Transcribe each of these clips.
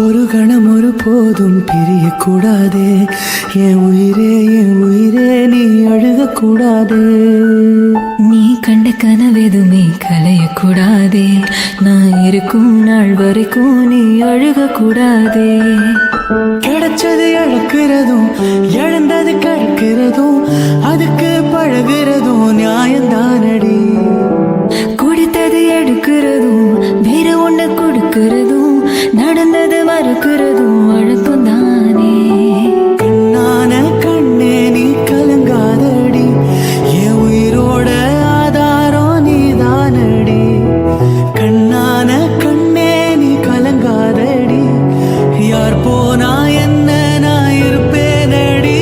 ஒரு கணம் ஒரு போதும் பிரியக்கூடாதே. என் உயிரே நீ அழுகக்கூடாது. நீ கண்ட கனவெதுமே கலையக்கூடாதே. நான் இருக்கும் நாள் வரைக்கும் நீ அழுகக்கூடாதே. கிடைச்சது இழக்கிறதும் இழந்தது கற்கிறதும் அதுக்கு பழகிறதும் நியாயந்தானடி. குடித்தது எடுக்கிறதும் வேற ஒண்ணு கொடுக்கிறதும் நடந்தது மறுக்கிறதும் வழக்கம் தானே. கண்ணான கண்ணே நீ கலங்காதடி. என் உயிரோட ஆதாரம் நீதானடி. கண்ணான கண்ணே நீ கலங்காதடி. யார் போனா என்ன நான் இருப்பேனடி.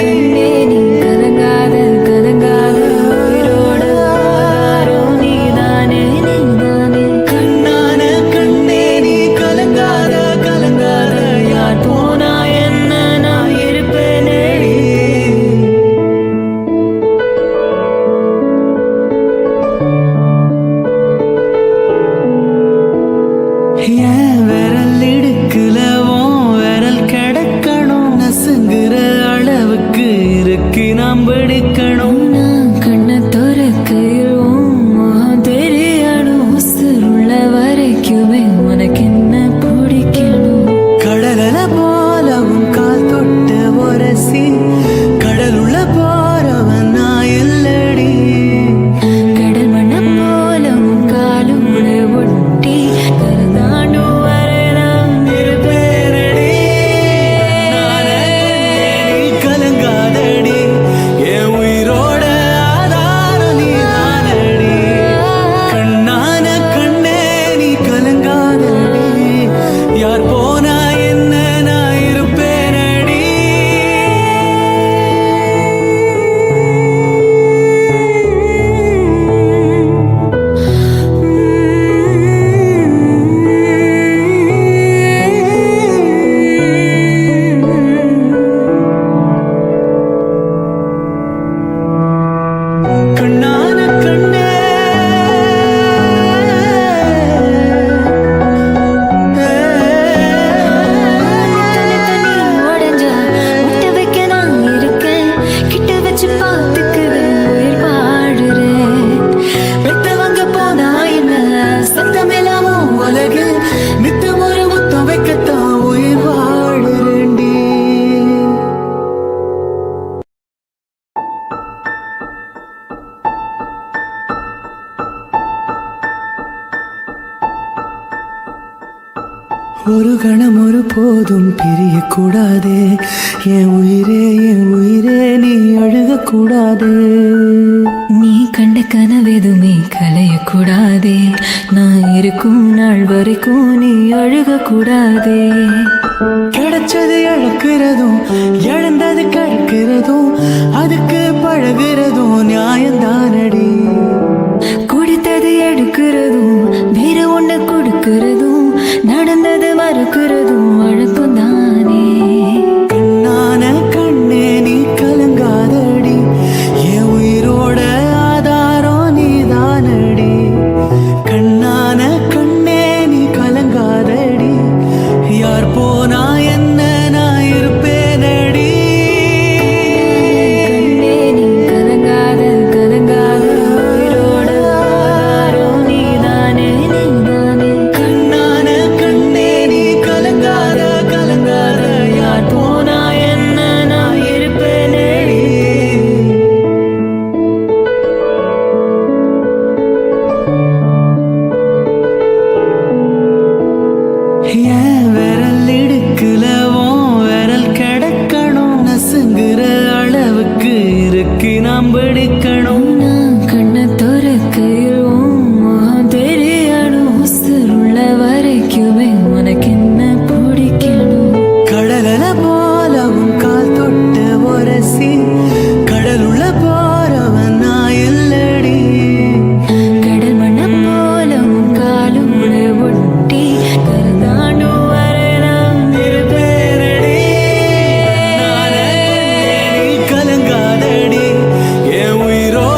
கண்ணே நீ கலங்காத கலங்காத உயிரோட ஆதாரம் நீதானே நீதானே. கண்ணான கண்ணே நீ கலங்காத கலங்காத. யார் போனா என்ன நான் இருப்பேனடி. ஏன் விரல் இடுக்குலவும் விரல் கிடக்கணும். நசுங்குற அளவுக்கு இருக்கு நாம் பிடிக்கணும். நான் கண்ணை திறக்கையிலும் முகம் தெரியணும். உசுருள்ள வரைக்குமே உனக்கு என்ன பிடிக்கணும். கடல போலவும் கால் தொட்டு உரசி கடலுள்ள போறவன் நான் இல்லடி. கடல் மண்ணை போல உன் காலோட ஒட்டி கருதாண்டு வரை நான் இருப்பேனடி. நானே நீ கலங்காதடி. என் உயிரோட ஆதாரம் நீதானடி. கண்ணான கண்ணே நீ கலங்காதடி. யார் போனா என்ன நான் இருப்பேனடி. கண்ணான கண்ணே தண்ணி உடைஞ்சா விட்டு வைக்க நான் இருக்கேன். கிட்ட வச்சு பார்த்துக்குவேன் உயிர் பாடுறேன். பெத்தவங்க போனா என்ன சத்தமில்லாமும் உலகில் நித்தம் ஒரு முத்தம் வைக்கத்தான் உயிர் வாழுறேண்டி. ஒரு கணம் ஒரு போதும் பிரியக்கூடாதே. என் உயிரே நீ அழுகக்கூடாது. நீ கண்ட கனவெதுமே கலையக்கூடாதே. நான் இருக்கும் நாள் வரைக்கும் நீ அழுகக்கூடாதே. கிடைச்சது இழக்கிறதும் இழந்தது கற்கிறதும் அதுக்கு பழகிறதும் நியாயந்தானடி. குடித்தது எடுக்கிறதும் வேற ஒண்ணு கொடுக்கிறதும் நடந்தது மறுக்கிறதும் வழக்கம் தானே. கண்ணான கண்ணே நீ கலங்காதடி. என் உயிரோட ஆதாரம் நீதானடி. கண்ணான கண்ணே நீ கலங்காதடி. யார் போனா என்ன நான் இருப்பேனடி. கண்ணே நீ கலங்காத கலங்காத உயிரோட ஆதாரம் நீதானே நீதானே. கண்ணான கண்ணே நீ கலங்காத கலங்காத. யார் போனா என்ன நான் இருப்பேனடி. ஏன் விரல் இடுக்குலவும் விரல் கிடக்கணும். நசுங்குற அளவுக்கு இருக்கு நாம் பிடிக்கணும். நான் கண்ணை திறக்கையிலும் முகம் தெரியணும். உசுருள்ள வரைக்குமே உனக்கு என்ன பிடிக்கணும். கடல போலவும் கால் தொட்டு உரசி கடலுள்ள போறவன் நான் இல்லடி. கடல் மண்ணை போல உன் காலோட ஒட்டி கருதாண்டு வரை நான் இருப்பேனடி. நானே நீ கலங்காதடி. என் உயிரோட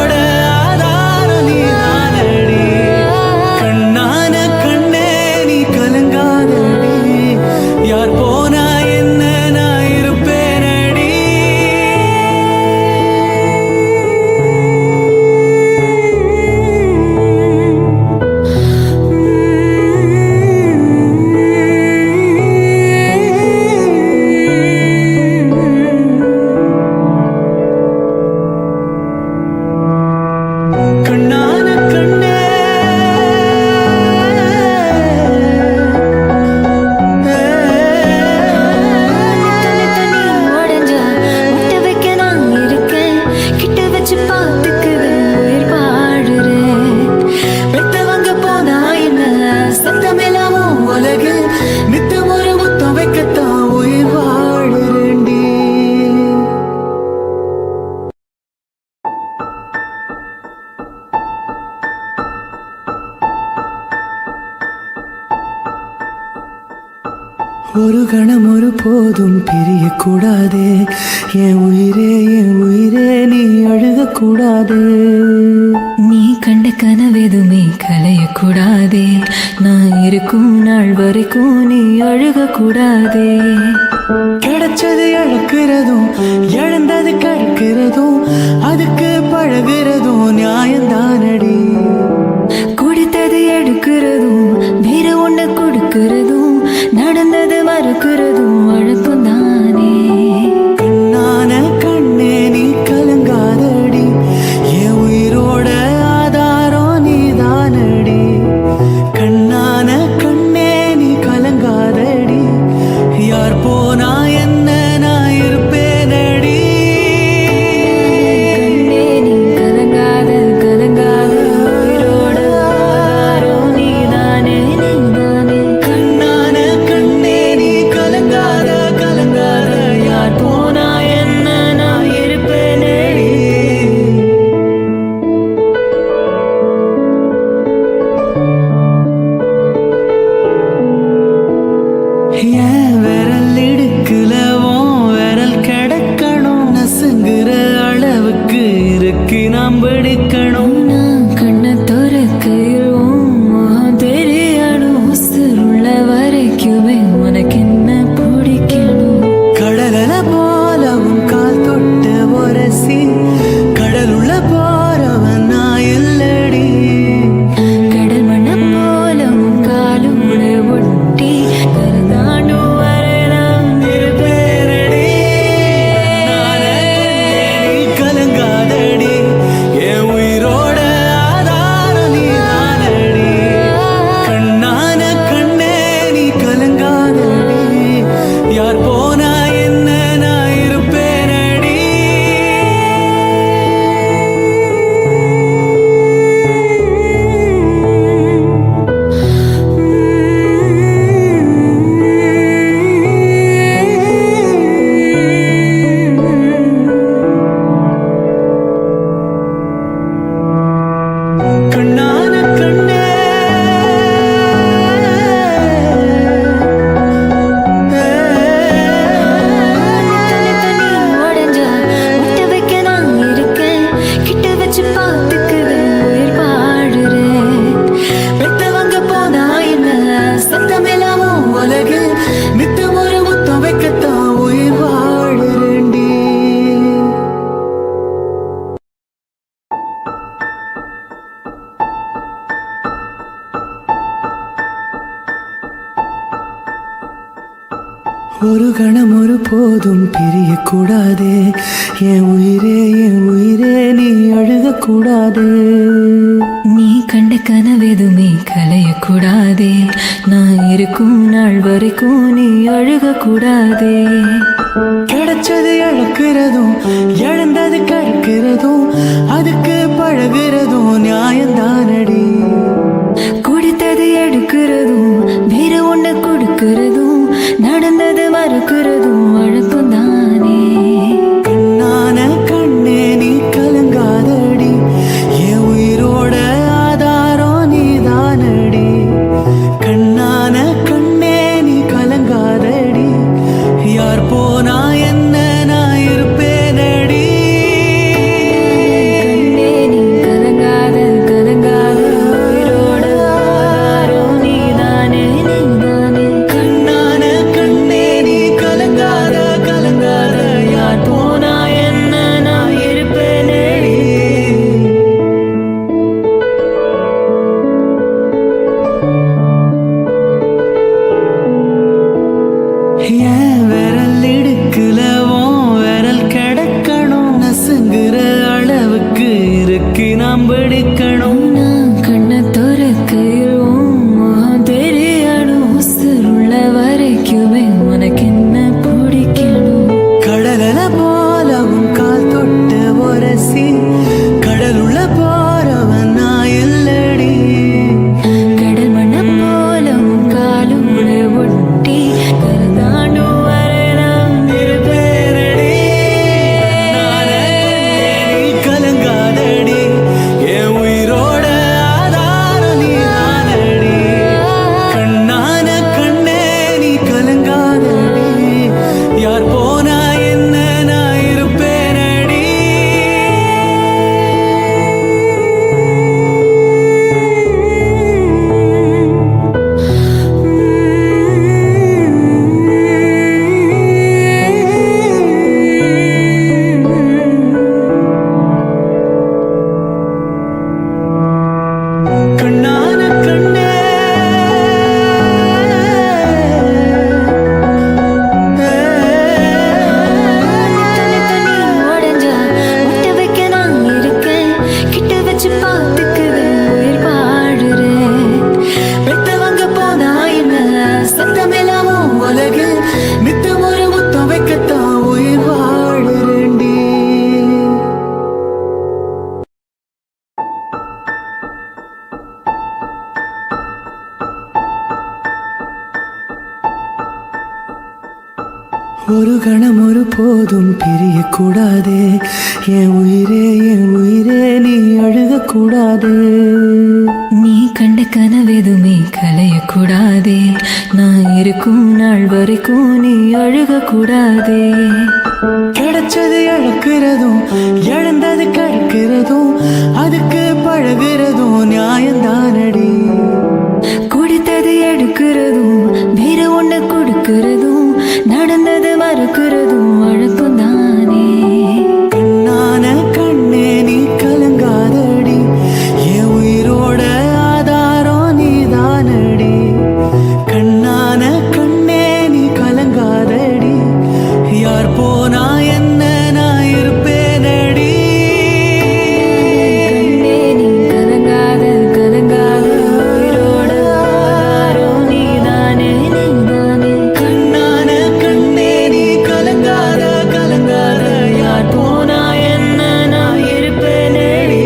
ஒரு கணம் ஒரு போதும் பிரியக்கூடாதே, என் உயிரே நீ அழுகக்கூடாதே. நீ கண்ட கனவெதுமே கலையக்கூடாதே, நான் இருக்கும் நாள் வரைக்கும் நீ அழுகக்கூடாதே. கிடைச்சது இழக்கிறதும் இழந்தது கற்கிறதும் அதுக்கு பழகிறதும் நியாயந்தானடி. குடித்தது எடுக்கிறதும் வேற ஒண்ணு கொடுக்கிறதும் நடந்தது மறுக்கிறதும் வழக்கம் தானே. கண்ணான கண்ணே நீ கலங்காதடி, என் உயிரோட ஆதாரம் நீதானடி. கண்ணான கண்ணே நீ கலங்காதடி, யார் போனா என்ன நான் இருப்பேனடி. கண்ணே நீ கலங்காத கலங்காத உயிரோட ஆதாரம் நீதானே நீதானே. கண்ணான கண்ணே நீ கலங்காத கலங்காத, யார் போனா என்ன நான் இருப்பேனடி. என் விரல் இடுக்குல உன் விரல் கிடக்கணும், நசுங்குற அளவுக்கு இருக்கு நாம் வெடிக்கணும். நான் கண்ணை திறக்கையில் உன் முகம் தெரியணும், உசுருள்ள வரைக்குமே உனக்கு என்ன பிடிக்கணும். கடலல போல உன் கால் தொட்டு உரசி, கடலுள்ள போறவன் நான் இல்லடி. கடல் மண்ணம் போல உன் காலோட ஒட்டி கருதாண்டும் வரை நான் இருப்பேனடி. நானே நீ கலங்காதடி, என் உயிரோட ஆதாரம் நீதானடி. கண்ணான கண்ணே நீ கலங்காதடி, யார் போனா என்ன நான் இருப்பேனடி. கண்ணான கண்ணே தனி தனி உடைஞ்சா விட்டு வைக்க நான் இருக்கேன், கிட்ட வச்சு பார்த்துக்குவேன் உயிர் வாழுறேன். பெத்தவங்க போனா என்ன சத்தமில்லாம உலகில் நித்தம் ஒரு முத்தம் வைக்கத்தான் உயிர் வாழுறேண்டி. ஒரு கணம் ஒரு போதும் பிரியக்கூடாதே, என் உயிரே நீ அழுகக்கூடாதே. நீ கண்ட கனவெதுமே கலையக்கூடாதே, நான் இருக்கும் நாள் வரைக்கும் நீ அழுகக்கூடாதே. கிடைச்சது இழக்கிறதும் இழந்தது கற்கிறதும் அதுக்கு பழகிறதும் நியாயந்தானடி. குடித்தது எடுக்கிறதும் வேற ஒண்ணு கொடுக்கிறதும் நடந்தது மறுக்கிறதும் வழக்கம் தானே. கண்ணான கண்ணே நீ கலங்காதடி, என் உயிரோட ஆதாரம் நீதானடி. கண்ணான கண்ணே நீ கலங்காதடி, யார் போனா என்ன நான் இருப்பேனடி. ஒரு கணம் ஒரு போதும் பிரியக்கூடாதே என் உயிரே நீ அழுகக்கூடாதே. நீ கண்ட கனவெதுமே கலையக்கூடாதே, நான் இருக்கும் நாள் வரைக்கும் நீ அழுகக்கூடாதே. கிடைச்சது இழக்கிறதும் இழந்தது கழிக்கிறதும் அதுக்கு பழகிறதும் நியாயந்தானடி. குடித்தது எடுக்கிறதும் வேற ஒண்ணு கொடுக்கிறதும் நடந்தது மறுக்கிறதும் வழக்கம் தானே. கண்ணான கண்ணே நீ கலங்காதடி என் உயிரோட ஆதாரம் நீதானடி. கண்ணான கண்ணே நீ கலங்காதடி யார் போனா என்ன நான் இருப்பேனடி. கண்ணே நீ கலங்காத கலங்காத உயிரோட ஆதாரம் நீதானே நீதானே. கண்ணான கண்ணே நீ கலங்காத கலங்காத யார் போனா என்ன நான் இருப்பேனடி.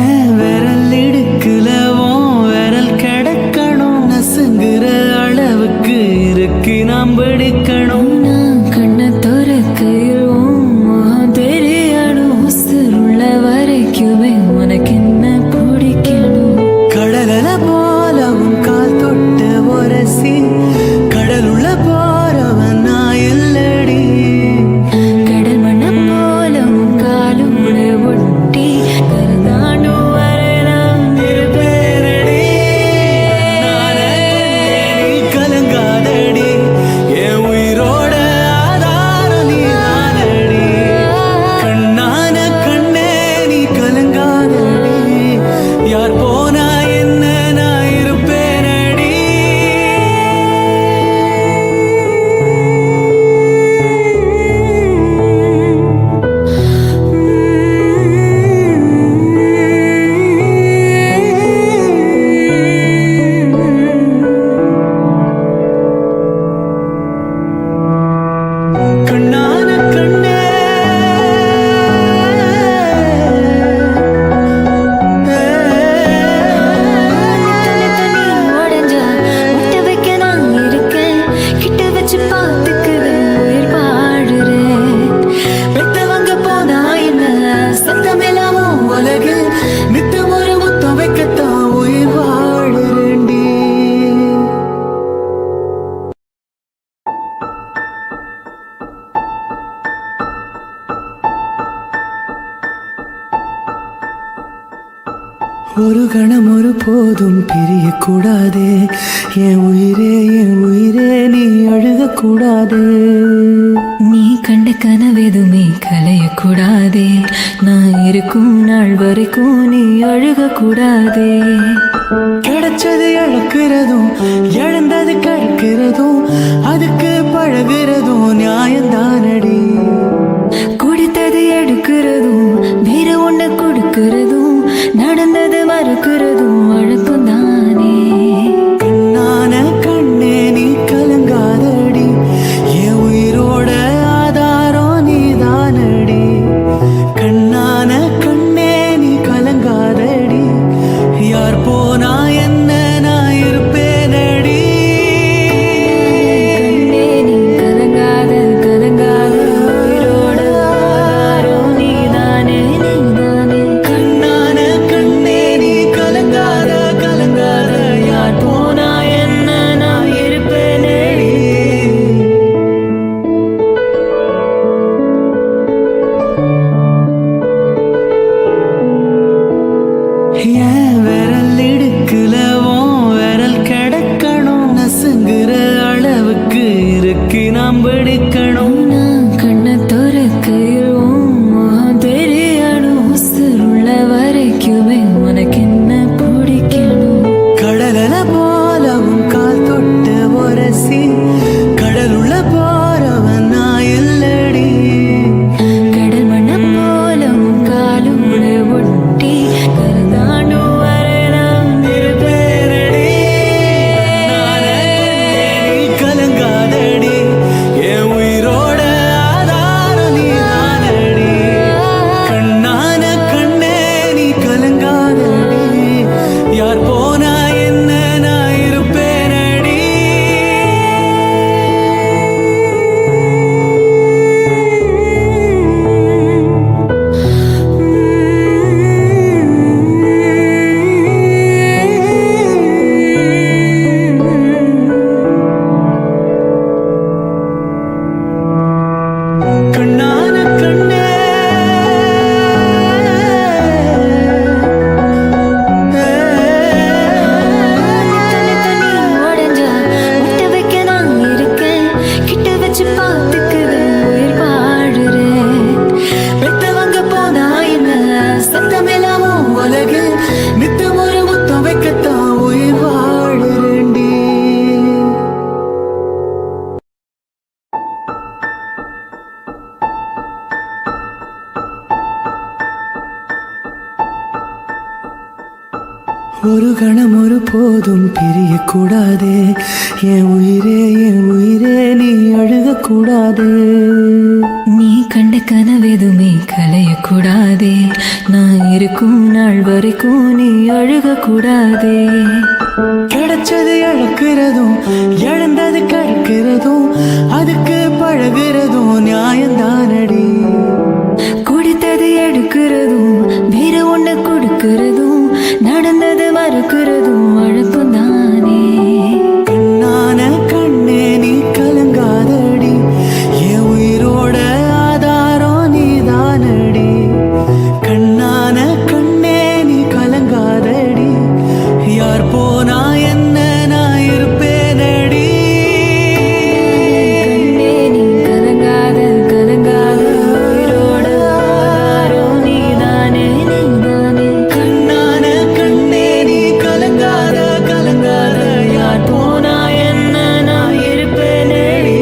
ஏன் விரல் இடுக்குல உன் விரல் கிடக்கணும், நசுங்குற அளவுக்கு இருக்கு நாம் பிடிக்கணும். நான் கண்ணை திறக்கையில் உன் முகம் தெரியணும், உசுருள்ள வரைக்குமே உனக்கு என்ன பிடிக்கணும். கடலல போல உன் கால் தொட்டு உரசி கடலுள்ள போறவன் நான் இல்லடி. கடல் மண்ணம் போல உன் காலோட ஒட்டி கருதாண்டும் வரை நான் இருப்பேனடி. நானே நீ கலங்காதடி என் உயிரோட ஆதாரம் நீதானடி. கண்ணான கண்ணே நீ கலங்காதடி யார் போனா என்ன நான் இருப்பேனடி. கண்ணான கண்ணே தனி உடஞ்சா விட்டு வைக்க நான் இருக்கேன், கிட்ட வச்சு பார்த்துக்குவேன் உயிர் பாடுறேன். பெத்தவங்க போனா என்ன சத்தமில்லாம உலகில் நித்தம் ஒரு முத்தம் வைக்கத்தான் உயிர் வாழுறேன்டி. ஒரு கணம் ஒரு போதும் பிரியக்கூடாதே என் உயிரே நீ அழுகக்கூடாதே. நீ கண்ட கனவெதுமே கலையக்கூடாதே, நான் இருக்கும் நாள் வரைக்கும் நீ அழுகக்கூடாதே. கிடைச்சது இழக்கிறதும் இழந்தது கழிக்கிறதும் அதுக்கு பழகிறதும் நியாயந்தானடி. குடித்தது எடுக்கிறதும் வேற ஒண்ணு கொடுக்கிறதும் நடந்தது மறுக்கிறதும் வழக்கம் தானே. கண்ணான கண்ணே நீ கலங்காதடி என் உயிரோட ஆதாரம் நீதானடி. கண்ணான கண்ணே நீ கலங்காதடி யார் போனா என்ன நான் இருப்பேனடி. கண்ணே நீ கலங்காத ஒரு கணம் ஒரு போதும் பிரியக்கூடாதே என் உயிரே நீ அழுகக்கூடாது. நீ கண்ட கனவெதுமே கலையக்கூடாதே, நான் இருக்கும் நாள் வரைக்கும் நீ அழுகக்கூடாதே. கிடைச்சது இழக்கிறதும் இழந்தது கற்கிறதும் அதுக்கு பழகிறதும் நியாயந்தானடி. குடித்தது எடுக்கிறதும் வேற ஒண்ணு கொடுக்கிறதும் நடந்தது மறுக்கிறதும் வழக்கம் தானே. கண்ணான கண்ணே நீ கலங்காதடி என் உயிரோட ஆதாரம் நீதானடி. கண்ணான கண்ணே நீ கலங்காதடி யார் போனா என்ன நான் இருப்பேனடி. கண்ணே நீ கலங்காத கலங்காத உயிரோட ஆதாரம் நீதானே நீதானே. கண்ணான கண்ணே நீ கலங்காத கலங்காத யார் போனா என்ன நான் இருப்பேனடி.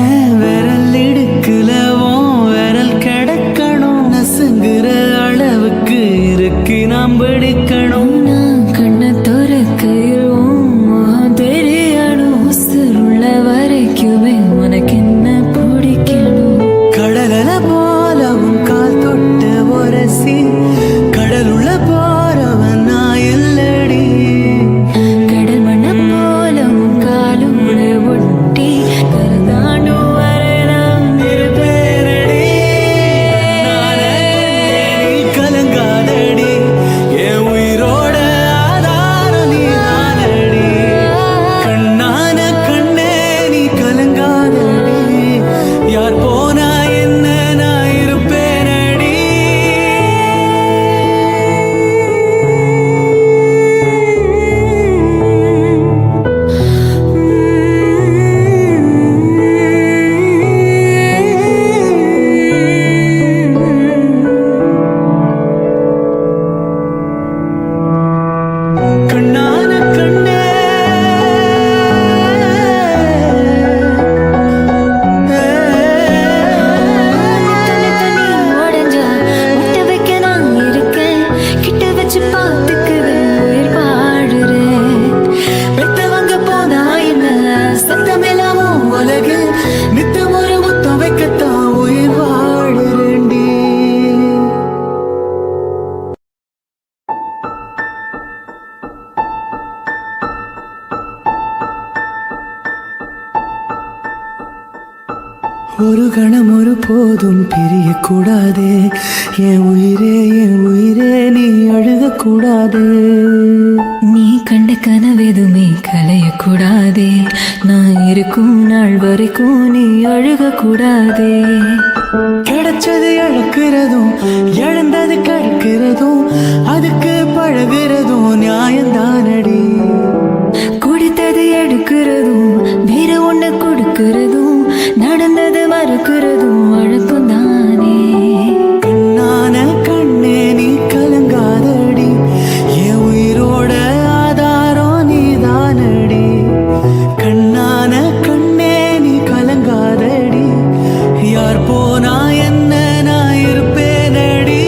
என் விரல் இடுக்குல உன் விரல் கிடக்கணும், நசுங்குற அளவுக்கு இருக்கு நாம் பிடிக்கணும். நான் கண்ணை திறக்கையில் உன் முகம் தெரியணும், உசுருள்ள வரைக்குமே உனக்கு என்ன பிடிக்கணும். கடல போல உன் கால் தொட்டு உரசி கடலுள்ள போறவன் நான் இல்லடி. கடல் மண்ணை போல உன் காலோட ஒட்டி கருதாண்டும் வரை நான் இருப்பேனடி. நானே நீ கலங்காதடி என் உயிரோட ஆதாரம் நீதானடி. கண்ணான கண்ணே நீ கலங்காதடி யார் போனா என்ன நான் இருப்பேனடி. கண்ணான கண்ணே தண்ணி உடைஞ்சா முட்டை வைக்க நான் இருக்கேன், கிட்ட வச்சு பார்த்துக்குவேன் உயிர் பாடுறேன். பெத்தவங்க போனா என்ன சத்தமெல்லாமும் உலகில் நித்தம் ஒரு முத்தம் வைக்கத்தான் உயிர் வாழுறேண்டி. ஒரு கணம் ஒரு போதும் பிரியக்கூடாதே என் உயிரே நீ அழுகக்கூடாது. நீ கண்ட கனவெதுமே கலையக்கூடாதே, நான் இருக்கும் நாள் வரைக்கும் நீ அழுகக்கூடாதே. கிடைச்சது இழக்கிறதும் இழந்தது கற்கிறதும் அதுக்கு பழகிறதும் நியாயந்தானடி. குடித்தது எடுக்கிறதும் வேற ஒண்ணு கொடுக்கிறதும் நடந்தது மறுக்கிறதும் வழக்கம் தானே. கண்ணான கண்ணே நீ கலங்காதடி என் உயிரோட ஆதாரம் நீதானடி. கண்ணான கண்ணே நீ கலங்காதடி யார் போனா என்ன நான் இருப்பேனடி.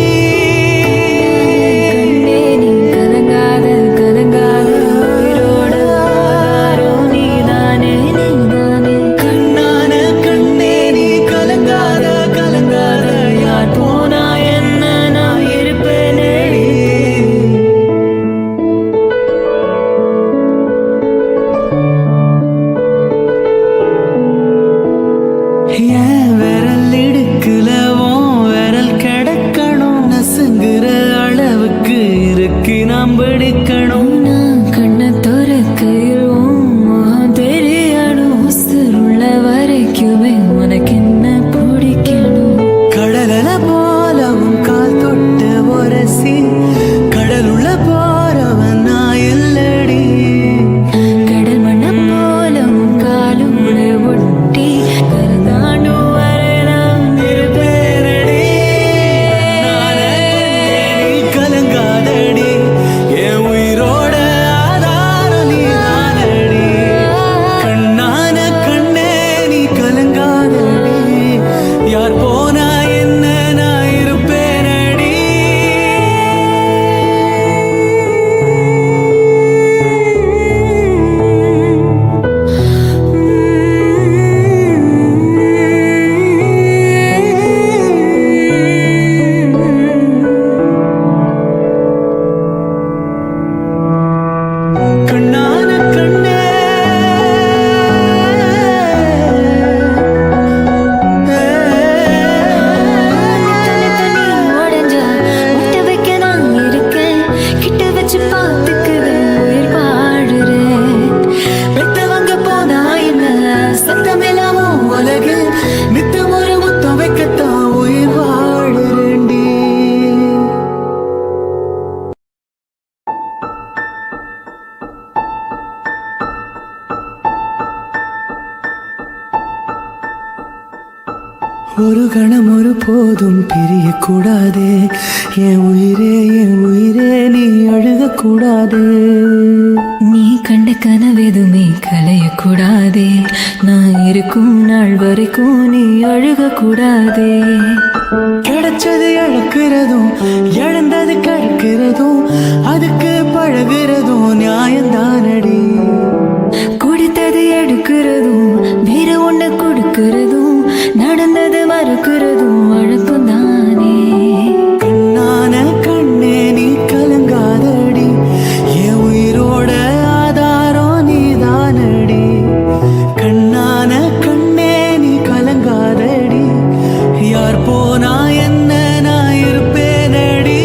கண்ணே நீ கலங்காத கலங்காத உயிரோட ஆதாரம் நீதானே நீதானே. கண்ணான கண்ணே நீ கலங்காத ஒரு கணம் ஒரு போதும் பிரியக்கூடாதே என் உயிரே நீ அழுகக்கூடாதே. நீ கண்ட கனவெதுமே கலையக்கூடாதே, நான் இருக்கும் நாள் வரைக்கும் நீ அழுகக்கூடாதே. கிடைச்சது இழக்கிறதும் இழந்தது கற்கிறதும் அதுக்கு பழகிறதும் நியாயந்தானடி. குடித்தது எடுக்கிறதும் வேற ஒண்ணு கொடுக்கிறதும் நடந்தது மறுக்கிறதும் வழக்கம் தானே. கண்ணான கண்ணே நீ கலங்காதடி என் உயிரோட ஆதாரம் நீதானடி. கண்ணான கண்ணே நீ கலங்காதடி யார் போனா என்ன நான் இருப்பேனடி.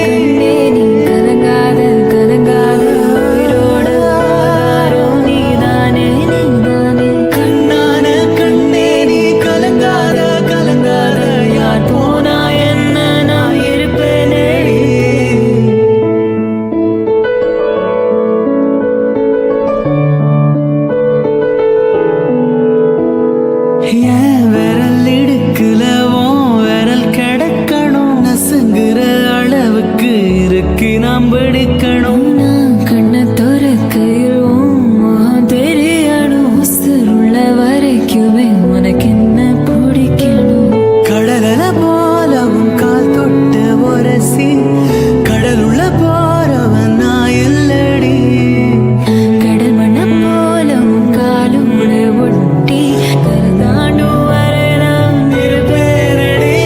கண்ணே நீ கலங்காத கலங்காத உயிரோட ஆதாரம் நீதானே நீதானே. கண்ணான கண்ணே நீ கலங்காத கலங்காத யார் போனா என்ன நான் இருப்பேனடி. என் விரல் இடுக்குல உன் விரல் கிடக்கணும், நசுங்குற அளவுக்கு இருக்கு நாம் பிடிக்கணும். நான் கண்ணை திறக்கையில் உன் முகம் தெரியணும், உசுருள்ள வரைக்குமே உனக்கு என்ன பிடிக்கணும். கடலல போல உன் கால் தொட்டு உரசி கடலுள்ள போறவன் நான் இல்லடி. கடல் மண்ணம் போல உன் காலோட ஒட்டி கருதாண்டும் வரை நாம் இருப்பேனடி.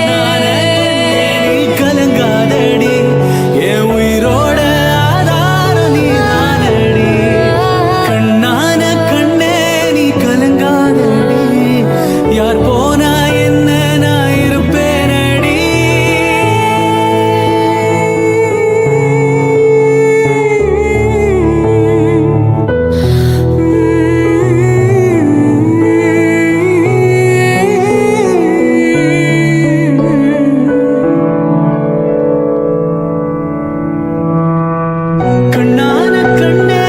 நானே நீ கலங்காதடி என் உயிரோட ஆதாரம் நீதானடி. கண்ணான கண்ணே நீ கலங்காதடி யார் போனா என்ன நான் இருப்பேனடி. கண்ணான கண்ணே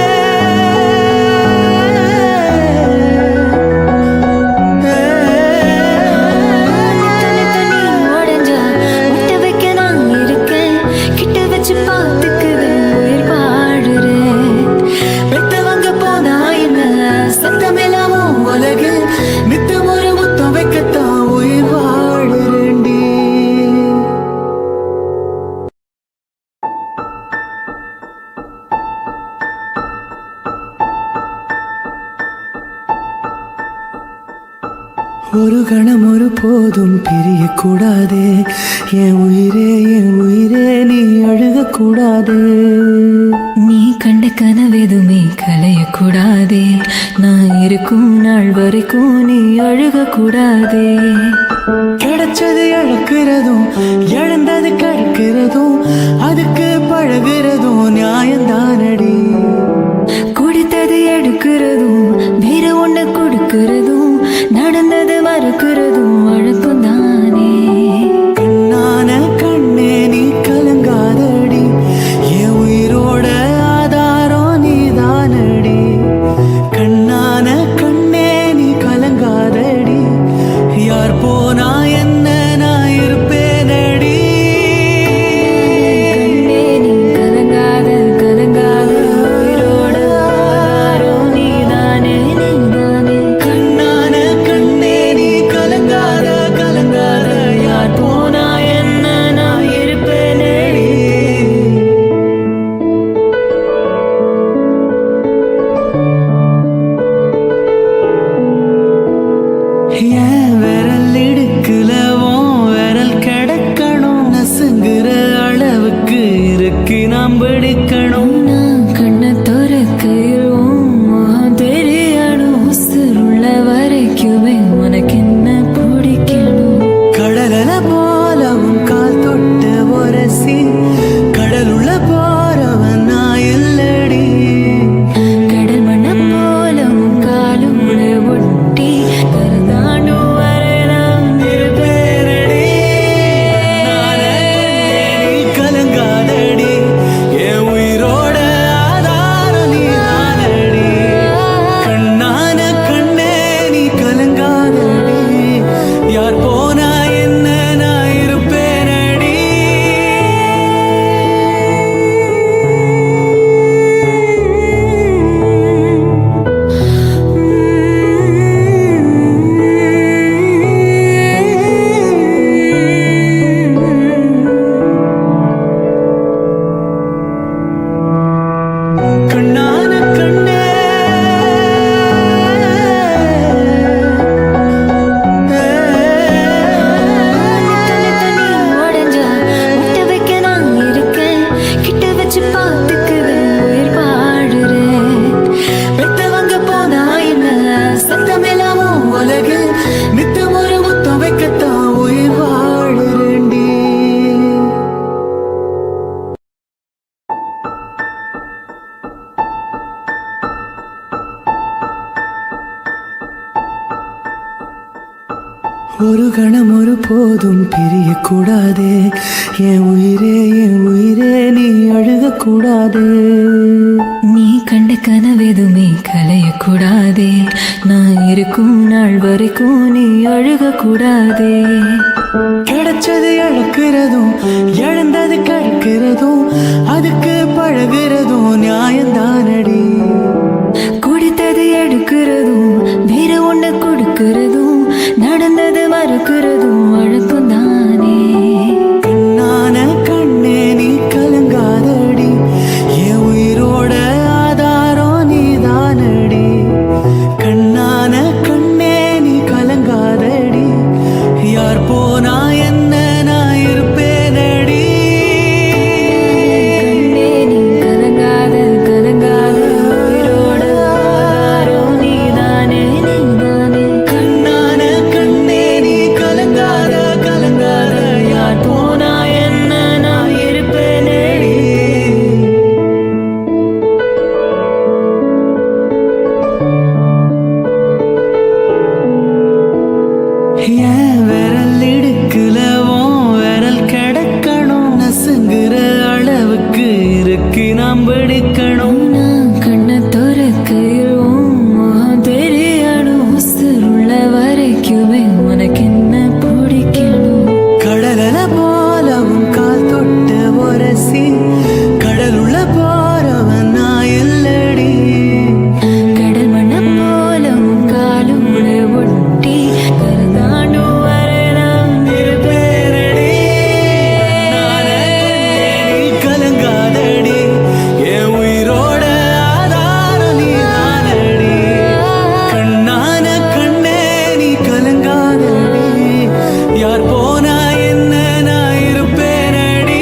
தனி தனி உடைஞ்சா விட்டு வைக்க நான் இருக்கேன், கிட்ட வச்சு பார்த்துக்குவேன் உயிர் வாழுறேன். பெத்தவங்க போனா என்ன சத்தமில்லாம உலகில் நித்தம் ஒரு முத்தம் வைக்கத்தான் உயிர் வாழுறேண்டி. ஒரு கணம் ஒரு போதும் பிரியக்கூடாதே என் உயிரே நீ அழுகக்கூடாதே. நீ கண்ட கனவெதுமே கலையக்கூடாதே, நான் இருக்கும் நாள் வரைக்கும் நீ அழுகக்கூடாதே. கிடைச்சது இழக்கிறதும் இழந்தது கற்கிறதும் அதுக்கு பழகிறதும் நியாயந்தானடி. குடித்தது எடுக்கிறதும் வேற ஒண்ணு கொடுக்கிறதும் நடந்தது மறுக்கிறதும் வழக்கம் தானே. கண்ணான கண்ணே நீ கலங்காதடி என் உயிரோட ஆதாரம் நீதானடி. கண்ணான கண்ணே நீ கலங்காதடி யார் போனா என்ன நான் இருப்பேனடி. கண்ணே நீ கலங்காத கலங்காத உயிரோட ஆதாரம் நீதானே நீதானே. கண்ணான கண்ணே நீ கலங்காத கலங்காத யார் போனா என்ன நான் இருப்பேனடி. என் விரல் இடுக்குல உன் விரல் கிடக்கணும், நசுங்குற அளவுக்கு இருக்கு நாம் பிடிக்கணும். நான் கண்ணை திறக்கையில் உன் முகம் தெரியணும், உசுருள்ள வரைக்குமே உனக்கு என்ன பிடிக்கணும். கடலல போல உன் கால் தொட்டு உரசி கடலுள்ள போறவன் நான் இல்லடி. கடல் மண்ணம் போல உன் காலோட ஒட்டி கருதாண்டும் ஒரு கணம் ஒரு போதும் பிரியக்கூடாதே என் உயிரே நீ அழுகக்கூடாதே. நீ கண்ட கனவெதுமே கலையக்கூடாதே, நான் இருக்கும் நாள் வரைக்கும் நீ அழுகக்கூடாதே. கிடைச்சது இழக்கிறதும் இழந்தது கற்கிறதும் அதுக்கு பழகிறதும் நியாயந்தானடி. குடித்தது எடுக்கிறதும் வேற ஒண்ணு கொடுக்கிறதும் நடந்தது மறுக்கிறதும் வழக்கம் தானே. கண்ணான கண்ணே நீ கலங்காதடி என் உயிரோட ஆதாரம் நீதானடி. கண்ணான கண்ணே நீ கலங்காதடி யார் போனா என்ன நான் இருப்பேனடி. கண்ணே நீ கலங்காத கலங்காத உயிரோட ஆதாரம் நீதானே நீதானே. கண்ணான கண்ணே நீ கலங்காத கலங்காத யார் போனா என்ன நான் இருப்பேனடி. என் விரல் இடுக்குல உன் விரல் கிடக்கணும், நசுங்குற அளவுக்கு இருக்கு நாம் வெடிக்கணும். நான் கண்ணை திறக்கையில் உன் முகம் தெரியணும், உசுருள்ள வரைக்குமே உனக்கு என்ன பிடிக்கணும். கடலல போல உன் கால் தொட்டு உரசி கடலுள்ள போறவன் நான் இல்லடி. கடல் மண்ணம் போல உன் காலோட ஒட்டி கருதாண்டும் வரை நான் இருப்பேனடி. நானே நீ கலங்காதடி என் உயிரோட ஆதாரம் நீதானடி. கண்ணான கண்ணே நீ கலங்காதடி யார் போனா என்ன நான் இருப்பேனடி.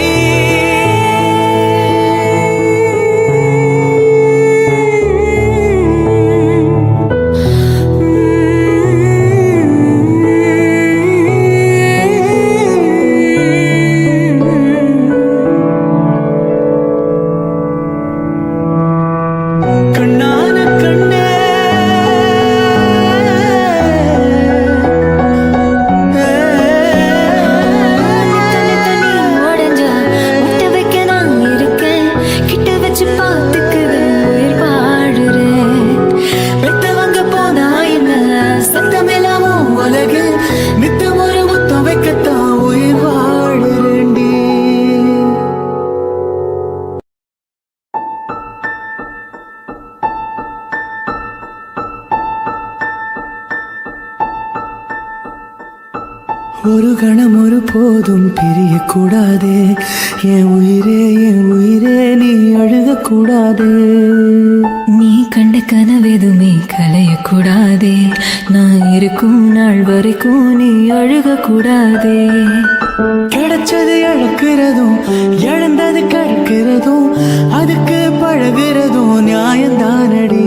கண்ணான கண்ணே தனி தனி உடைஞ்சா விட்டு வைக்க நான் இருக்கேன், கிட்ட வச்சு பார்த்துக்குவேன் உயிர் வாழுறேன். பெத்தவங்க போனா என்ன சத்தமில்லாமும் உலகில் நித்தம் ஒரு முத்தம் வைக்கத்தான் உயிர் வாழுறேண்டி. ஒரு கணம் ஒரு போதும் பிரியக்கூடாதே என் உயிரே நீ அழுகக்கூடாதே. நீ கண்ட கனவெதுமே கலையக்கூடாதே, நான் இருக்கும் நாள் வரைக்கும் நீ அழுகக்கூடாதே. கிடைச்சது இழக்கிறதும் இழந்தது கற்கிறதும் அதுக்கு பழகிறதும் நியாயந்தானடி.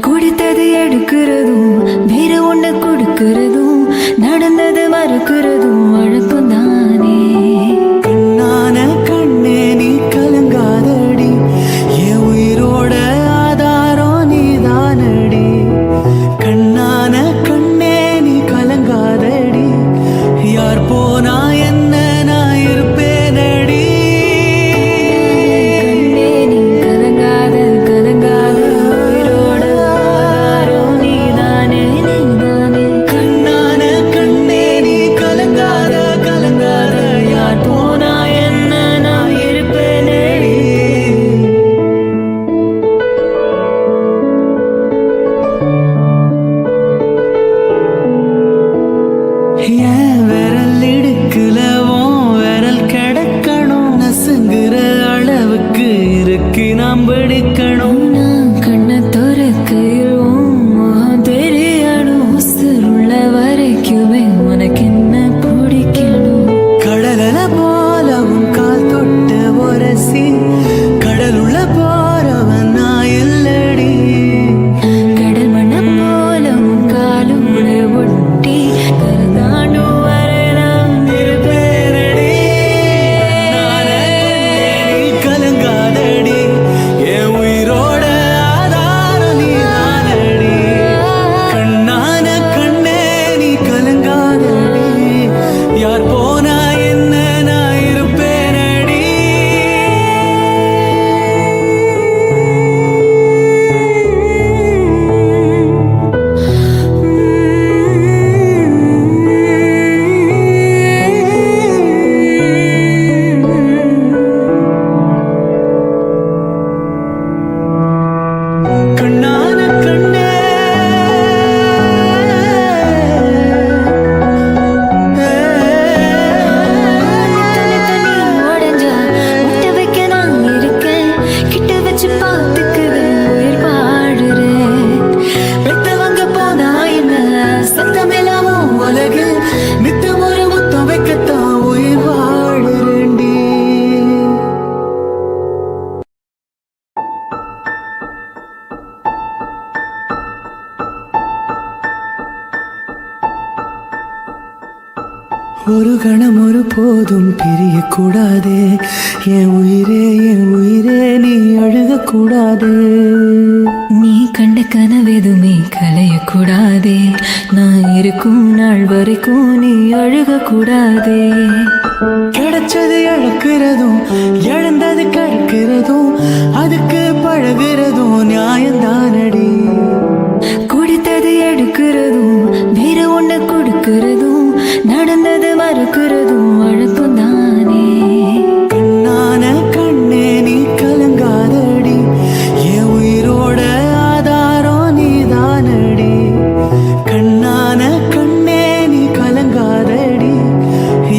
குடித்தது எடுக்கிறதும் வேற ஒண்ணு கொடுக்கிறதும் நடந்தது மறுக்கிறதும் வழக்கம் தானே. கண்ணான கண்ணே நீ கலங்காதடி என் உயிரோட ஆதாரம் நீதானடி. கண்ணான கண்ணே நீ கலங்காதடி யார் போனா என்ன நான் இருப்பேனடி. கண்ணே நீ கலங்காத கலங்காத உயிரோட ஆதாரம் நீதானே நீதானே. கண்ணான கண்ணே நீ கலங்காத கலங்காத யார் போனா என்ன நான் இருப்பேனடி. என் விரல் இடுக்குல உன் விரல் கிடக்கணும், நசுங்குற அளவுக்கு இருக்கு நாம் வெடிக்கணும். நான் கண்ணை திறக்கையில் உன் முகம் தெரியணும், உசுருள்ள வரைக்குமே உனக்கு என்ன பிடிக்கணும். கடலல போல உன் கால் தொட்டு உரசி கடலுள்ள போறவன் நான் இல்லடி. கடல் மண்ணம் போல உன் காலோட ஒட்டி கருதாண்டும் ஒரு கணம் ஒரு போதும் பிரியக்கூடாதே என் உயிரே நீ அழுகக்கூடாது. நீ கண்ட கனவெதுமே கலையக்கூடாதே, நான் இருக்கும் நாள் வரைக்கும் நீ அழுகக்கூடாதே. கிடைச்சது இழக்கிறதும் இழந்தது கற்கிறதும் அதுக்கு பழகிறதும் நியாயந்தானடி. குடித்தது எடுக்கிறதும் வேற ஒண்ணு கொடுக்கிறதும் நடந்தது மறுக்கிறதும் வழக்கம் தானே. கண்ணான கண்ணே நீ கலங்காதடி என் உயிரோட ஆதாரம் நீதானடி. கண்ணான கண்ணே நீ கலங்காதடி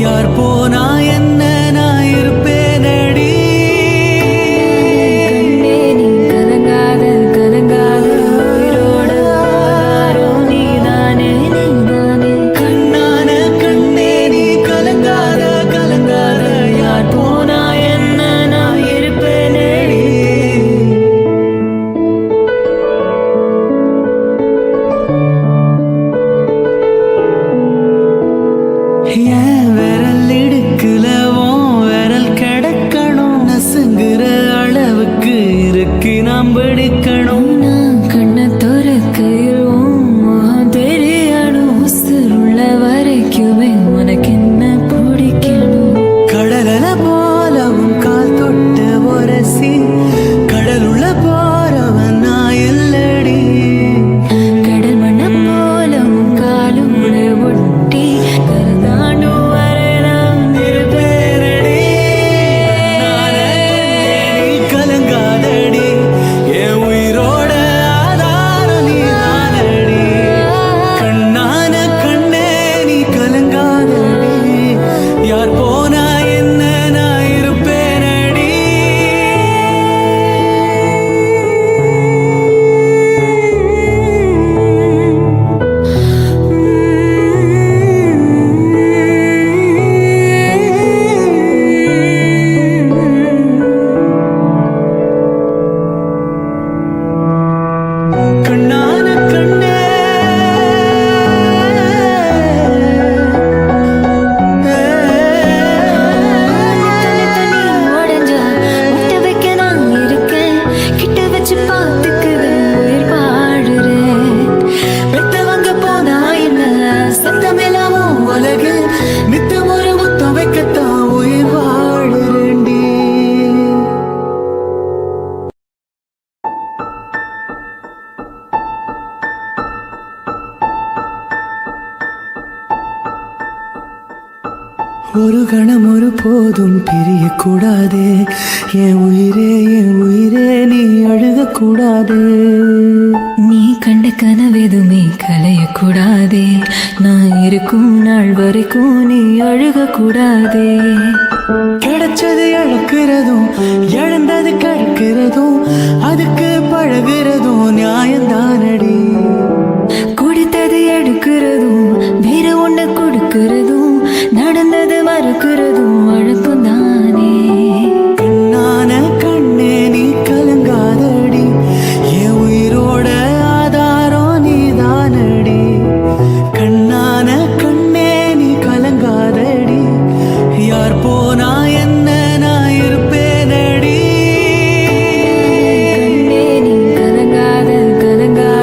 யார் போனா என்ன நான் இருப்பேனடி. கண்ணே நீ கலங்காத கலங்காத உயிரோட ஆதாரம் நீதானே நீதானே. கண்ணான கண்ணே நீ கலங்காத கலங்காத யார் போனா என்ன நான் இருப்பேனடி. ஏன் விரல் இடுக்குல உன் விரல் கிடக்கணும், நசுங்குற அளவுக்கு இருக்கு நாம் பிடிக்கணும். நான் கண்ணை திறக்கையில் உன் முகம் தெரியணும், உசுருள்ள வரைக்குமே உனக்கு என்ன பிடிக்கணும். கடலல போல உன் கால் தொட்டு உரசி கடலுள்ள போறவன் நான் இல்லடி. கடல் மண்ணை போல உன் காலோட ஒட்டி கருதாண்டும் வரை நான் இருப்பேனடி. நானே நீ கலங்காதடி என் உயிரோட ஆதாரம் நீதானடி. கண்ணான கண்ணே நீ கலங்காதடி யார் போனா என்ன நான் இருப்பேனடி. கண்ணான கண்ணே தனி உடைஞ்சா முட்டை வைக்க நான் இருக்கேன், கிட்ட வச்சு பார்த்துக்குவேன் உயிர் பாடுறேன். பெத்தவங்க போனா என்ன சத்தமில்லாமும் உலகில் நித்தம் ஒரு முத்தம் வைக்கத்தான் உயிர் வாழுறேண்டி. ஒரு கணம் ஒரு போதும் பிரியக்கூடாதே என் உயிரே நீ அழுகக்கூடாது. நீ கண்ட கனவெதுமே கலையக்கூடாதே, நான் இருக்கும் நாள் வரைக்கும் நீ அழுகக்கூடாதே. கிடைச்சது இழக்கிறதும் இழந்தது கற்கிறதும் அதுக்கு பழகிறதும் நியாயந்தானடி. குடித்தது எடுக்கிறதும் வேற ஒண்ணு கொடுக்கிறதும் நடந்தது மறுக்கிறதும் வழக்கம் தானே. கண்ணான கண்ணே நீ கலங்காதடி என் உயிரோட ஆதாரம் நீதானடி. கண்ணான கண்ணே நீ கலங்காதடி யார் போனா என்ன நான் இருப்பேனடி. கண்ணே நீ கலங்காத கலங்காத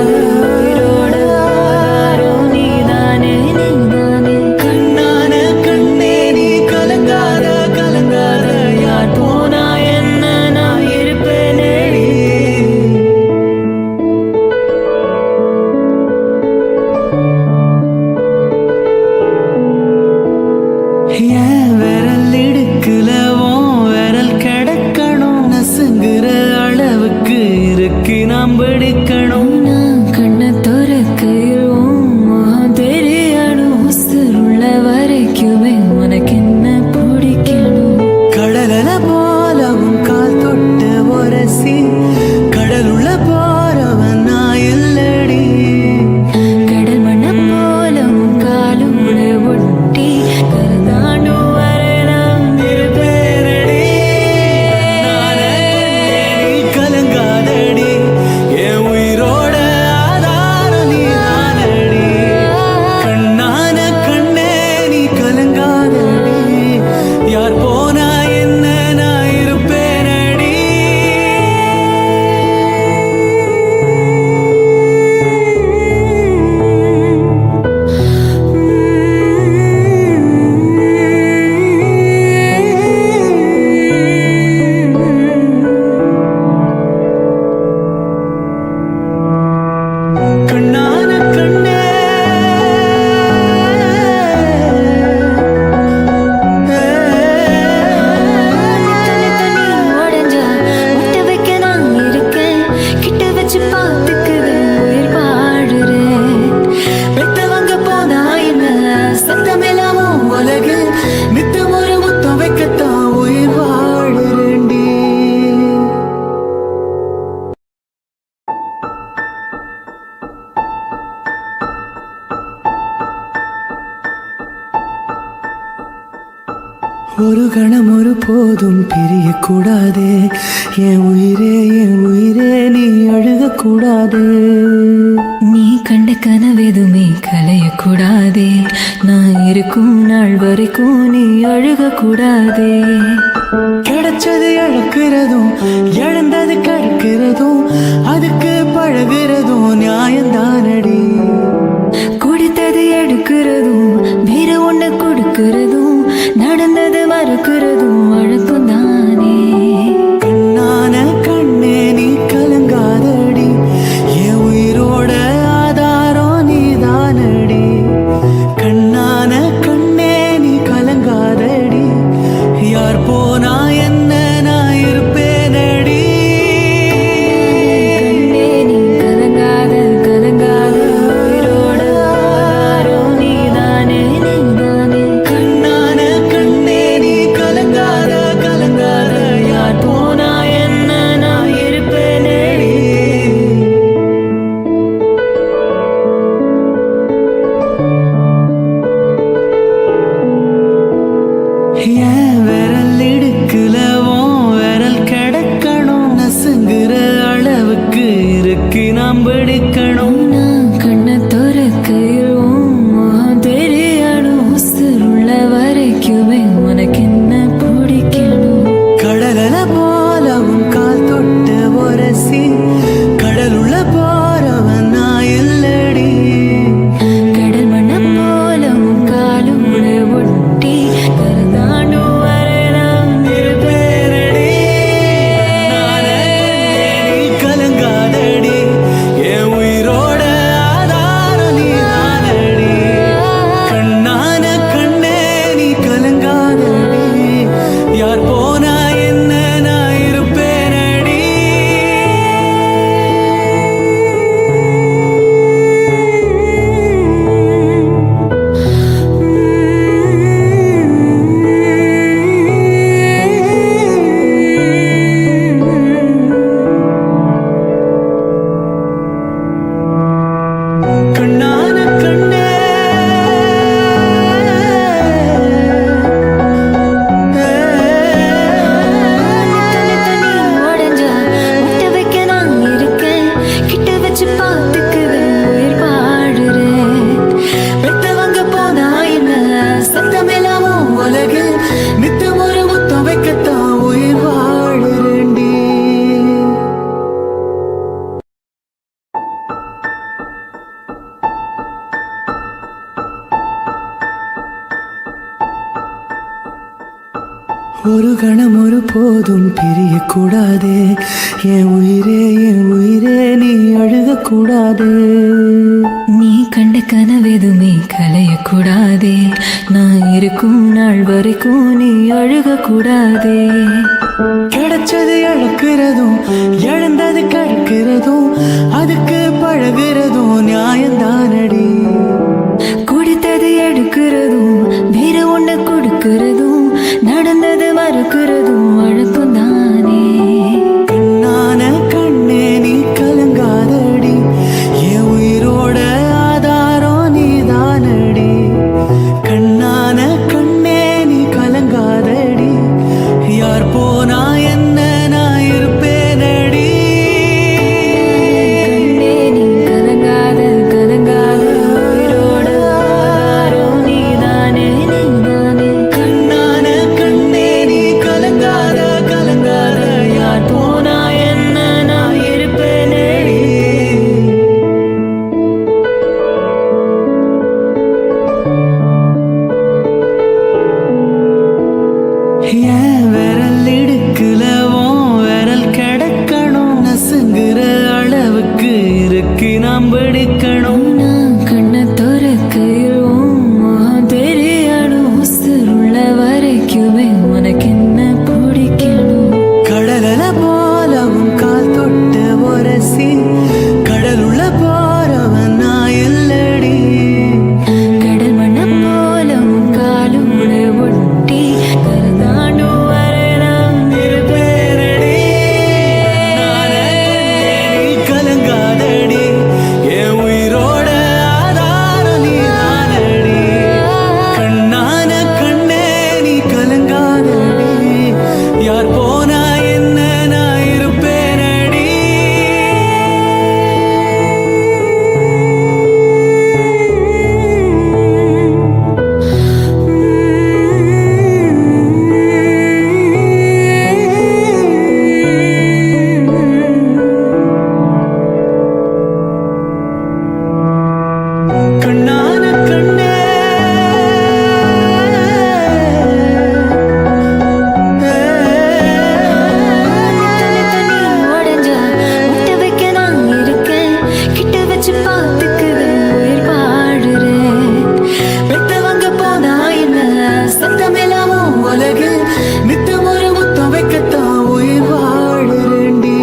ஒரு கணம் ஒரு போதும் பிரியக்கூடாதே என் உயிரே நீ அழுகக்கூடாது. நீ கண்ட கனவெதுமே கலையக்கூடாதே, நான் இருக்கும் நாள் வரைக்கும் நீ அழுகக்கூடாதே. கிடைச்சது இழக்கிறதும் இழந்தது கற்கிறதும் அதுக்கு பழகிறதும் நியாயந்தானடி. குடித்தது எடுக்கிறதும் வேற ஒண்ணு கொடுக்கிறதும் நடந்தது மறுக்கிறதும் வழக்கம் தானே. கண்ணான கண்ணே நீ கலங்காதடி, என் உயிரோட ஆதாரம் நீதானடி. கண்ணான கண்ணே நீ கலங்காதடி, யார் போனா என்ன நான் இருப்பேனடி. கண்ணே நீ கலங்காத கலங்காத உயிரோட ஆதாரம் நீதானே நீதானே. கண்ணான கண்ணே நீ கலங்காத கலங்காத, யார் போனா என்ன நான் இருப்பேனடி. என் விரல் இடுக்குல உன் விரல் கிடக்கணும், நசுங்குற அளவுக்கு இருக்கு நாம் வெடிக்கணும். நான் கண்ணை துறக்கையில் உன் முகம் தெரியணும், உசுருள்ள வரைக்குமே உனக்கு என்ன பிடிக்கணும். கடலல போல உன் கால் தொட்டு உரசி, கடலுள்ள போறவன் நான் இல்லடி. கடல் மண்ணம் போல உன் காலோட ஒட்டி கருதாண்டும் வரை நான் இருப்பேனடி. நானே நீ கலங்காதடி, என் உயிரோட ஆதாரம் நீதானடி. கண்ணான கண்ணே நீ கலங்காதடி, யார் போனா என்ன நான் இருப்பேனடி. கண்ணான கண்ணே உடஞ்சா முட்டை வைக்க நான் இருக்கேன், கிட்ட வச்சு பார்த்துக்குவேன் உயிர் பாடுறேன். பெத்தவங்க போனா என்ன சத்தமெல்லாமும் உலகில் நித்தம் ஒரு முத்தம் வைக்கத்தான் உயிர் வாழுறேண்டி. ஒரு கணம் ஒரு போதும் பிரியக்கூடாதே என் உயிரே நீ அழுகக்கூடாது. நீ கண்ட கனவெதுமே கலையக்கூடாதே, நான் இருக்கும் நாள் வரைக்கும் நீ அழுகக்கூடாதே. கிடைச்சது இழக்கிறதும் இழந்தது கற்கிறதும் அதுக்கு பழகிறதும் நியாயந்தானடி. குடித்தது எடுக்கிறதும் வேற ஒண்ணு கொடுக்கிறதும் நடந்தது மறுக்கிறதும் வழக்கம் தானே. கண்ணான கண்ணே நீ கலங்காதடி, என் உயிரோட ஆதாரம் நீதானடி. கண்ணான கண்ணே நீ கலங்காதடி, யார் போனா என்ன நான் இருப்பேனடி. கண்ணே நீ கலங்காத கலங்காத நித்தம் ஒரு முத்தம் வைக்கத்தான் உயிர் வாழறேண்டி.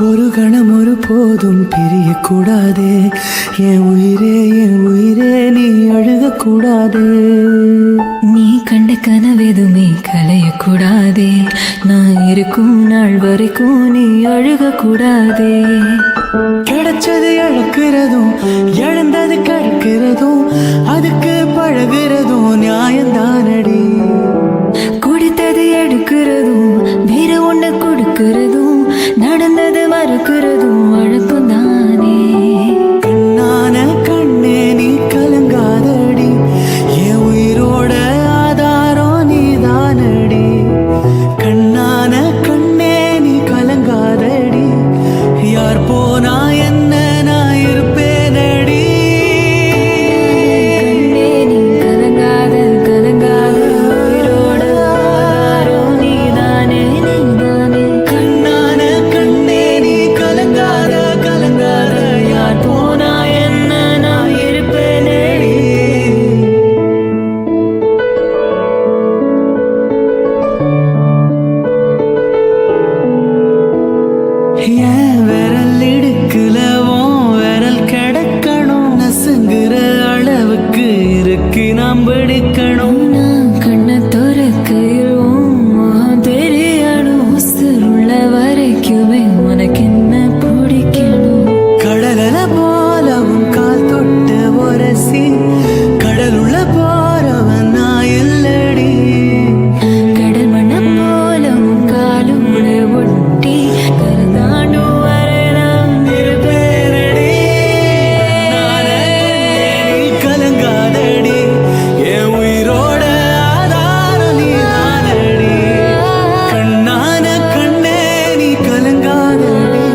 ஒரு கணம் ஒரு போதும் பிரியக்கூடாதே, என் உயிரே நீ அழுகக்கூடாதே. நீ கண்ட கனவெதுமே கலையக்கூடாதே, நான் இருக்கும் நாள் வரைக்கும் நீ அழுகக்கூடாதே. கிடைச்சது இழக்கிறதும் இழந்தது கற்கிறதும் அதுக்கு பழகிறதும் நியாயந்தானடி. குடித்தது எடுக்கிறதும் வேற ஒண்ணு கொடுக்கிறதும் நடந்தது மறுக்கிறதும் வழக்கம் தானே. கண்ணான கண்ணே நீ கலங்காதடி, என் உயிரோட ஆதாரம் நீதானடி. கண்ணான கண்ணே நீ கலங்காதடி, யார் போனா என்ன நான் இருப்பேனடி. கண்ணே நீ கலங்காத கலங்காத உயிரோட ஆதாரம் நீதானே நீதானே. கண்ணான கண்ணே நீ கலங்காத கலங்காத, யார் போனா என்ன நான் இருப்பேனடி. என் விரல் இடுக்குல உன் விரல் கிடக்கணும், நசுங்குற அளவுக்கு இருக்கு நாம் பிடிக்கணும். நான் கண்ணை திறக்கையில் உன் முகம் தெரியணும். உசுருள்ள வரைக்குமே உனக்கு என்ன பிடிக்கணும். கடலல போல உன் கால் தொட்டு உரசி, கடலுள்ள போறவன் நான் இல்லடி. கடல் மண்ணம் போல உன் காலோட ஒட்டி கருதாண்டும் வரை நான் இருப்பேனடி. நானே நீ கலங்காதடி, என் உயிரோட ஆதாரம் நீதானடி. கண்ணான கண்ணே நீ கலங்காதடி,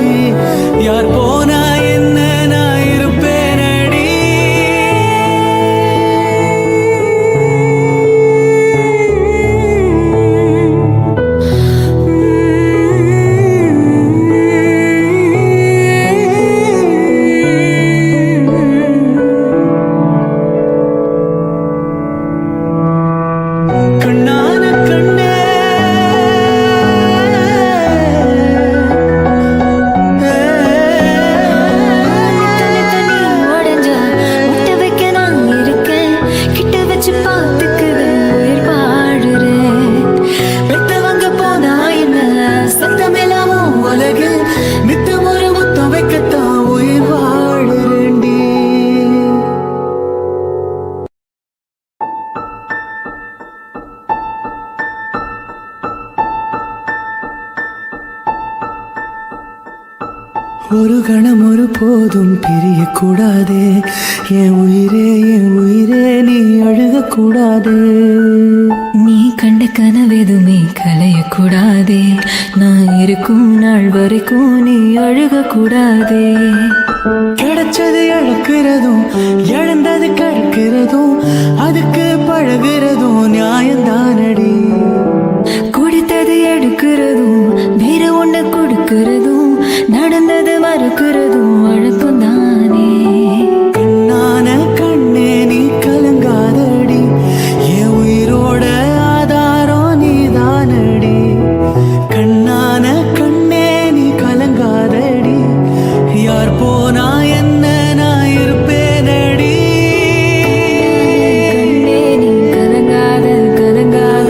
யார் போனா என்ன நான் இருப்பேனடி. கண்ணான கண்ணே தனி உடஞ்சா முட்டை வைக்க நான் இருக்கேன். கிட்ட வச்சு பார்த்துக்குவேன் உயிர் பாடுறேன். பெத்தவங்க போனா என்ன சத்தமில்லாம உலகில் நித்தம் ஒரு முத்தம் வைக்கத்தான் உயிர் வாழறேண்டி. ஒரு கணம் ஒரு போதும் பிரியக்கூடாதே, என் உயிரே நீ அழுகக்கூடாதே. நீ கண்ட கனவெதுமே கலையக்கூடாதே, நான் இருக்கும் நாள் வரைக்கும் நீ அழுகக்கூடாதே. கிடைச்சது இழக்கிறதும் இழந்தது கற்கிறதும் அதுக்கு பழகிறதும் நியாயந்தானடி. குடித்தது எடுக்கிறதும் வேற ஒண்ணு கொடுக்கிறதும் நடந்தது மறுக்கிறதும் வழக்கம் தானே. கண்ணான கண்ணே நீ கலங்காதடி, என் உயிரோட ஆதாரம் நீதானடி. கண்ணான கண்ணே நீ கலங்காதடி, யார் போனா என்ன நான் இருப்பேனடி. கண்ணே நீ கலங்காத கலங்காத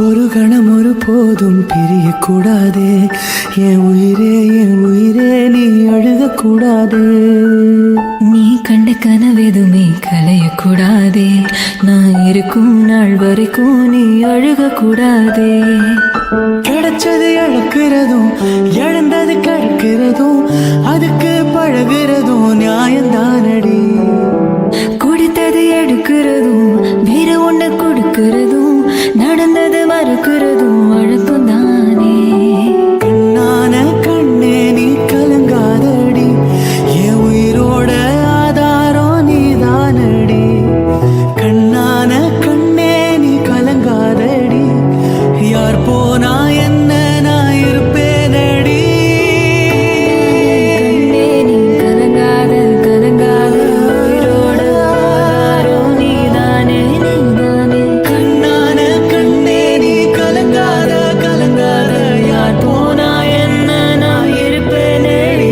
ஒரு கணம் ஒரு போதும் பிரியக்கூடாதே என் உயிரே நீ அழுகக்கூடாது. நீ கண்ட கனவெதுமே கலையக்கூடாதே, நான் இருக்கும் நாள் வரைக்கும் நீ அழுகக்கூடாதே. கிடைச்சது இழக்கிறதும் இழந்தது கற்கிறதும் அதுக்கு பழகிறதும் நியாயந்தானடி. கொடுத்தது எடுக்கிறதும் வேற ஒண்ணு கொடுக்கிறதும் நடந்தது மறுக்கிறதும் வழக்கம் தானே. கண்ணான கண்ணே நீ கலங்காதடி, என் உயிரோட ஆதாரம் நீதானடி. கண்ணான கண்ணே நீ கலங்காதடி, யார் போனா என்ன நான் இருப்பேனடி. கண்ணே நீ கலங்காத கலங்காத உயிரோட ஆதாரம் நீதானே நீதானே. கண்ணான கண்ணே நீ கலங்காத கலங்காத, யார் போனா என்ன நான் இருப்பேனடி.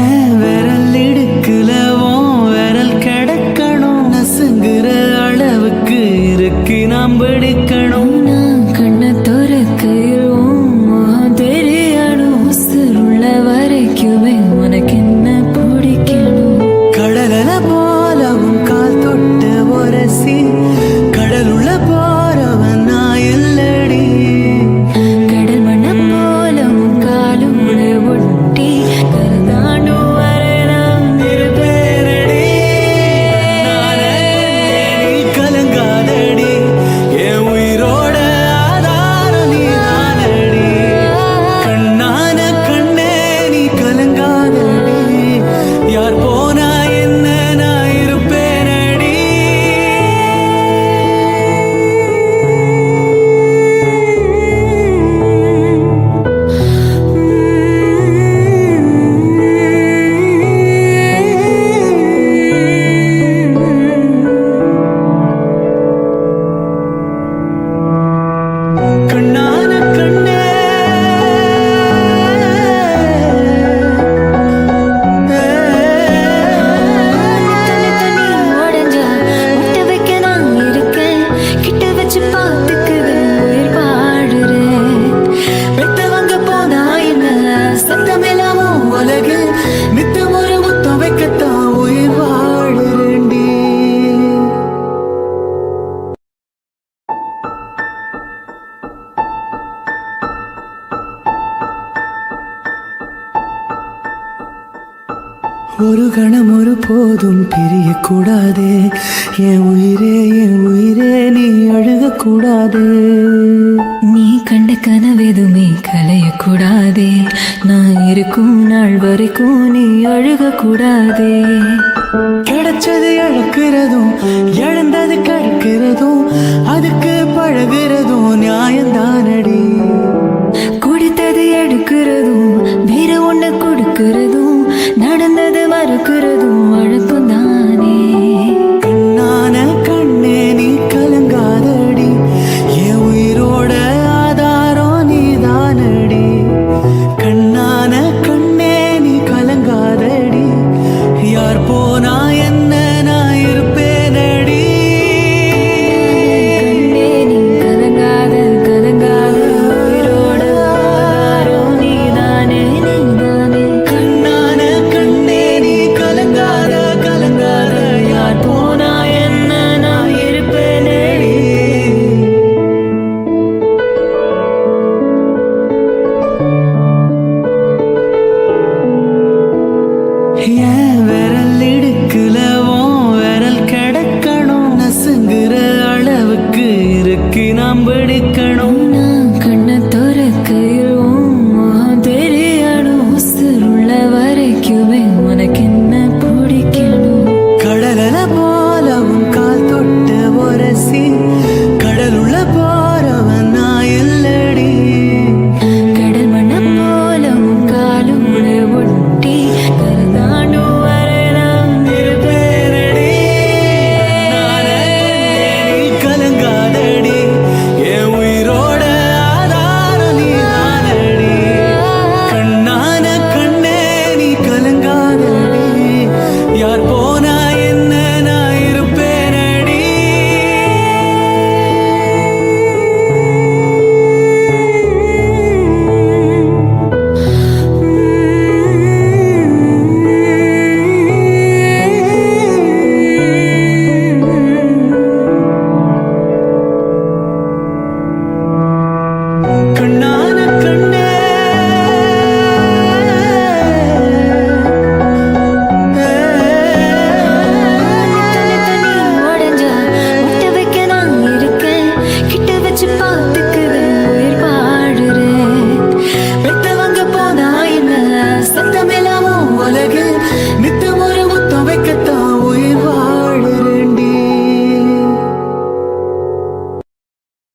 என் விரல் இடுக்குல உன் விரல் கிடக்கணும், நசுங்குற அளவுக்கு இருக்கு நாம் பிடிக்கணும். நான் கண்ணை திறக்கையில் தெரியணும், உசுருள்ள வரைக்குமே உனக்கு என்ன பிடிக்கணும். கடலல போல உன் கால் தொட்டு உரசி, கடலுள்ள போறவன் நான் இல்லடி. கடல் மண்ணம் போல உன் காலோட ஒட்டி கருதாண்டும் வரை நான் இருப்பேனடி. நானே நீ கலங்காதடி, என் உயிரோட ஆதாரம் நீதானடி. கண்ணான கண்ணே நீ கலங்காதடி, யார் போனா என்ன நான் இருப்பேனடி. கண்ணான கண்ணே தண்ணி உடஞ்சா முட்டை வைக்க நான் இருக்கேன், கிட்ட வச்சு பார்த்துக்குவேன் உயிர் பாடுறேன். பெத்தவங்க போனா என்ன சத்தமில்லாமோ உலகில் நித்தம் ஒரு முத்தம் வைக்கத்தான் உயிர் வாழுறேன்டி. ஒரு கணம் ஒரு போதும் பிரியக்கூடாதே என் உயிரே நீ அழுகக்கூடாது. நீ கண்ட கனவெதுமே கலையக்கூடாதே, நான் இருக்கும் நாள் வரைக்கும் நீ அழுகக்கூடாதே. கிடைச்சது இழக்கிறதும் இழந்தது கற்கிறதும்